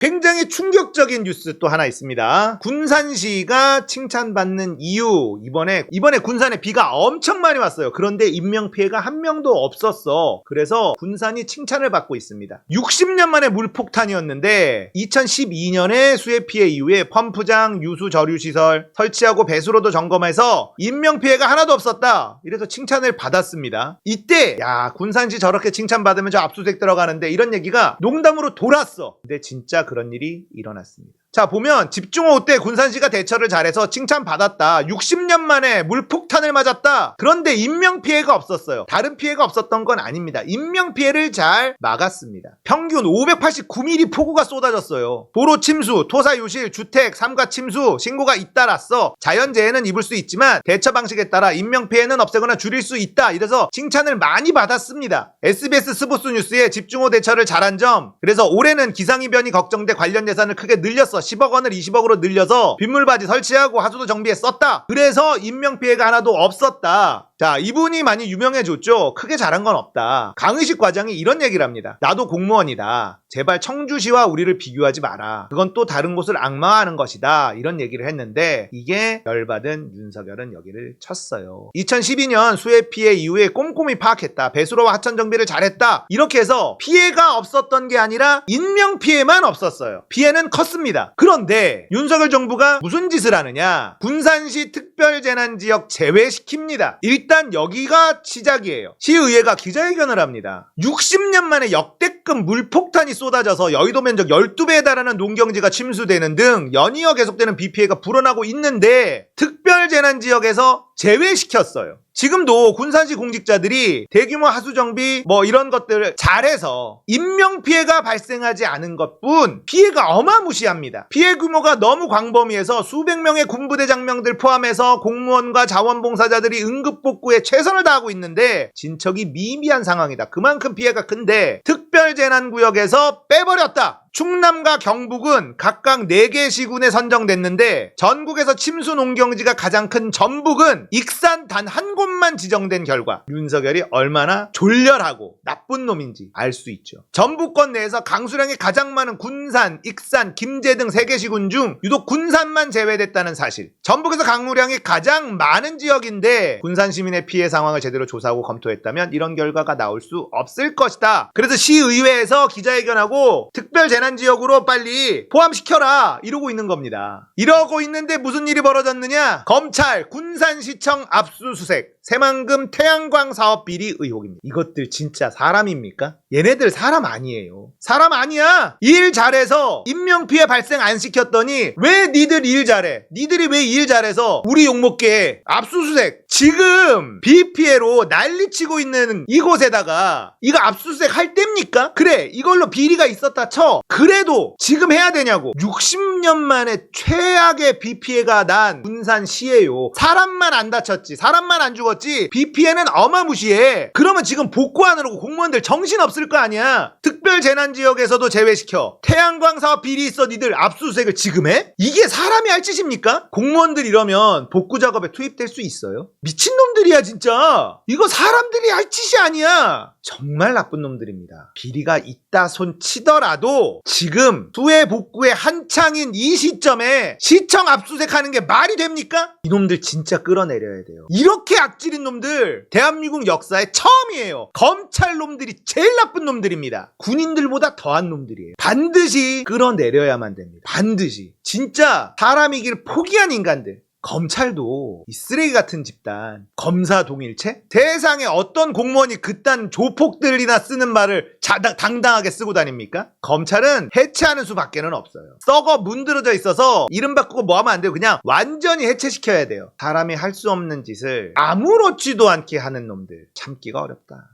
굉장히 충격적인 뉴스 또 하나 있습니다. 군산시가 칭찬받는 이유. 이번에 군산에 비가 엄청 많이 왔어요. 그런데 인명피해가 한 명도 없었어. 그래서 군산이 칭찬을 받고 있습니다. 60년 만에 물폭탄이었는데 2012년에 수해 피해 이후에 펌프장, 유수 저류시설 설치하고 배수로도 점검해서 인명피해가 하나도 없었다. 이래서 칭찬을 받았습니다. 이때 야, 군산시 저렇게 칭찬받으면 저 압수수색 들어가는데 이런 얘기가 농담으로 돌았어. 근데 진짜 그런 일이 일어났습니다. 자, 보면 집중호우 때 군산시가 대처를 잘해서 칭찬받았다. 60년 만에 물폭탄을 맞았다. 그런데 인명피해가 없었어요. 다른 피해가 없었던 건 아닙니다. 인명피해를 잘 막았습니다. 평균 589mm 폭우가 쏟아졌어요. 도로 침수, 토사 유실, 주택, 삼가 침수 신고가 잇따랐어. 자연재해는 입을 수 있지만 대처 방식에 따라 인명피해는 없애거나 줄일 수 있다. 이래서 칭찬을 많이 받았습니다. SBS 스포츠 뉴스에 집중호우 대처를 잘한 점, 그래서 올해는 기상이변이 걱정돼 관련 예산을 크게 늘렸어. 10억 원을 20억으로 늘려서 빗물바지 설치하고 하수도 정비에 썼다. 그래서 인명피해가 하나도 없었다. 자, 이분이 많이 유명해졌죠. 크게 잘한 건 없다. 강의식 과장이 이런 얘기를 합니다. 나도 공무원이다. 제발 청주시와 우리를 비교하지 마라. 그건 또 다른 곳을 악마화하는 것이다. 이런 얘기를 했는데 이게 열받은 윤석열은 여기를 쳤어요. 2012년 수해 피해 이후에 꼼꼼히 파악했다. 배수로와 하천 정비를 잘했다. 이렇게 해서 피해가 없었던 게 아니라 인명피해만 없었어요. 피해는 컸습니다. 그런데 윤석열 정부가 무슨 짓을 하느냐. 군산시 특별재난지역 제외시킵니다. 일단 여기가 시작이에요. 시의회가 기자회견을 합니다. 60년 만에 역대급 물폭탄이 쏟아져서 여의도 면적 12배에 달하는 농경지가 침수되는 등 연이어 계속되는 비 피해가 불어나고 있는데 특별재난지역에서 제외시켰어요. 지금도 군산시 공직자들이 대규모 하수정비 이런 것들을 잘해서 인명피해가 발생하지 않은 것뿐 피해가 어마무시합니다. 피해 규모가 너무 광범위해서 수백 명의 군부대 장병들 포함해서 공무원과 자원봉사자들이 응급복구에 최선을 다하고 있는데 진척이 미미한 상황이다. 그만큼 피해가 큰데 특별재난구역에서 빼버렸다. 충남과 경북은 각각 4개 시군에 선정됐는데 전국에서 침수 농경지가 가장 큰 전북은 익산 단 한 곳만 지정된 결과 윤석열이 얼마나 졸렬하고 나쁜 놈인지 알 수 있죠. 전북권 내에서 강수량이 가장 많은 군산, 익산, 김제 등 3개 시군 중 유독 군산만 제외됐다는 사실. 전북에서 강우량이 가장 많은 지역인데 군산 시민의 피해 상황을 제대로 조사하고 검토했다면 이런 결과가 나올 수 없을 것이다. 그래서 시의회에서 기자회견하고 특별재난지역으로 빨리 포함시켜라 이러고 있는 겁니다. 이러고 있는데 무슨 일이 벌어졌느냐. 검찰 군산시청 압수수색 새만금 태양광 사업 비리 의혹입니다. 이것들 진짜 사람입니까? 얘네들 사람 아니에요. 사람 아니야. 일 잘해서 인명피해 발생 안 시켰더니 왜 니들 일 잘해? 니들이 왜 일 잘해서 우리 욕먹게 해? 압수수색. 지금 비 피해로 난리치고 있는 이곳에다가 이거 압수수색 할 때입니까? 그래, 이걸로 비리가 있었다 쳐. 그래도 지금 해야 되냐고. 60년 만에 최악의 비 피해가 난 군산시예요. 사람만 안 다쳤지, 사람만 안 죽었지 비 피해는 어마무시해. 그러면 지금 복구하느라고 공무원들 정신없을 거 아니야. 특별재난지역에서도 제외시켜. 태양광 사업 비리 있어 니들 압수수색을 지금 해? 이게 사람이 할 짓입니까? 공무원들 이러면 복구 작업에 투입될 수 있어요? 미친놈들이야 진짜. 이거 사람들이 할 짓이 아니야. 정말 나쁜 놈들입니다. 비리가 있다 손 치더라도 지금 수해 복구에 한창인 이 시점에 시청 압수수색하는 게 말이 됩니까? 이놈들 진짜 끌어내려야 돼요. 이렇게 악질인 놈들 대한민국 역사에 처음이에요. 검찰 놈들이 제일 나쁜 놈들입니다. 군인들보다 더한 놈들이에요. 반드시 끌어내려야만 됩니다. 반드시. 진짜 사람이길 포기한 인간들. 검찰도 이 쓰레기 같은 집단, 검사 동일체? 세상에 어떤 공무원이 그딴 조폭들이나 쓰는 말을 당당하게 쓰고 다닙니까? 검찰은 해체하는 수밖에는 없어요. 썩어 문드러져 있어서 이름 바꾸고 뭐 하면 안 돼요. 그냥 완전히 해체시켜야 돼요. 사람이 할 수 없는 짓을 아무렇지도 않게 하는 놈들 참기가 어렵다.